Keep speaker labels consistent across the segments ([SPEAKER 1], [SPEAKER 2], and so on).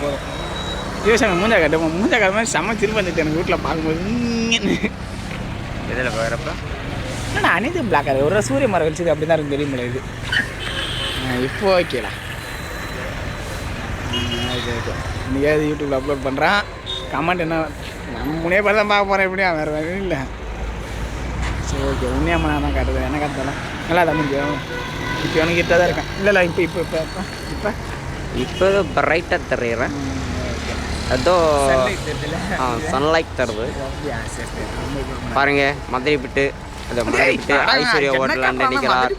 [SPEAKER 1] போதும். யோசனை மூஞ்சா கட்டு மூஞ்சா கட்டு மாதிரி செம்ம திரும்ப வந்துட்டு எனக்கு வீட்டில் பார்க்கும்போது
[SPEAKER 2] எதில் பார்க்குறப்ப
[SPEAKER 1] ஆனால் அனைத்து பிளாக்காக ஒரு சூரிய மரம் வச்சது அப்படி தான் இருக்கும் தெரியுமில்ல இது. இப்போ ஓகேடா. Okay okay. இன்றைக்காவது யூடியூப்பில் அப்லோட் பண்ணுறான். கமெண்ட் என்ன நம்ம முன்னே பார்த்து தான் பார்க்க போகிறேன். எப்படியா வேறு வழி இல்லை. சரி ஓகே. உண்மையாக நான் தான் காட்டுது என்ன காட்டுறேன் நல்லா தான் முடியும். இப்போ எனக்கு கிட்ட தான் இருக்கேன். இல்லை இப்போ இப்போ இப்போ இப்போ
[SPEAKER 2] இப்போ பிரைட்டாக தெரியுறேன். அதோ சன்லைட் தருது பாருங்க. மதுரை விட்டு அந்த மதுரை விட்டு ஐஸ்வர்யா ஹோட்டலாண்டு நிற்கிறார்.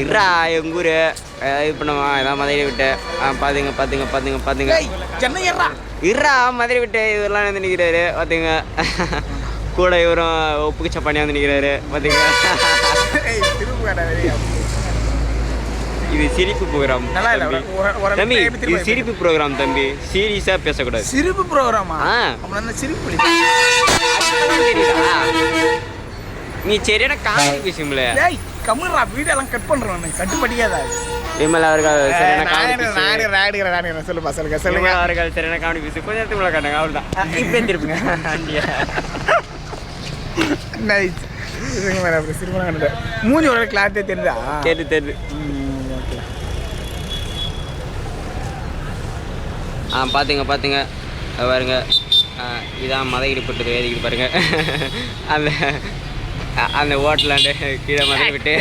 [SPEAKER 2] இருறா எங்கள் ஊர் இது பண்ணுவா இதான் மதுரை விட்டு பார்த்துங்க பார்த்துங்க பார்த்துங்க பார்த்துங்க. இருறா மதுரை விட்டு இவரெல்லாம் வந்து நிற்கிறாரு பார்த்துங்க. கூட இவரும் உப்புக்கு சப்பானியாக வந்து நிற்கிறாரு பார்த்துங்க. இது சிரிப்பு ப்ரோக்ராம் தம்பி. இது சிரிப்பு ப்ரோக்ராம் தம்பி. சீரியஸாக பேசக்கூடாது.
[SPEAKER 1] சிரிப்பு ப்ரோக்ராமா? சிரிப்பு
[SPEAKER 2] நீ சரியான காமெடி பேசும்ல.
[SPEAKER 1] கம்முறா வீடெல்லாம் கட் பண்ணுறோம். கட்டுப்படியாதா
[SPEAKER 2] விமல் அவர்கள் சரியான காமெடி
[SPEAKER 1] சொல்லுப்பா சொல்லுங்க
[SPEAKER 2] அவர்கள் சரியான காமெடி பேசு. கொஞ்சம் நேரத்துக்குள்ள காட்டுங்க அவ்வளோதான். இப்போ திருப்புங்க
[SPEAKER 1] மூஞ்சி ஒரு கிளாத்தே தெரியுதா?
[SPEAKER 2] தெரியுது. பார்த்துங்க பாருங்க. இதான் மதகிரிப்பட்டது வேதிக்கிட்டு பாருங்க. அந்த அந்த ஹோட்டலாண்டு கீழே மதகி விட்டு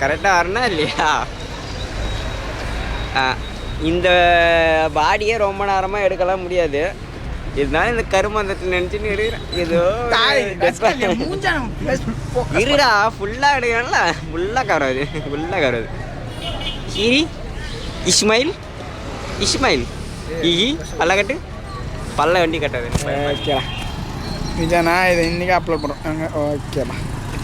[SPEAKER 2] கரெக்டாக வரணும் இல்லையா? இந்த பாடியே ரொம்ப நேரமாக எடுக்கலாம் முடியாது. இருந்தாலும் இந்த கருமந்தத்தில் நினச்சின்னு எடுக்கிறேன். ஏதோ இருடா ஃபுல்லாக எடுக்கிறேன்ல. ஃபுல்லாக கவராது. சீரி இஸ்மாயில் பல்ல கட்டு பல்ல வண்டி கட்டாது.
[SPEAKER 1] ஓகேடா நிஜாண்ணா. இதை இன்றைக்கி அப்லோட் பண்ணுறோம். ஓகேடா.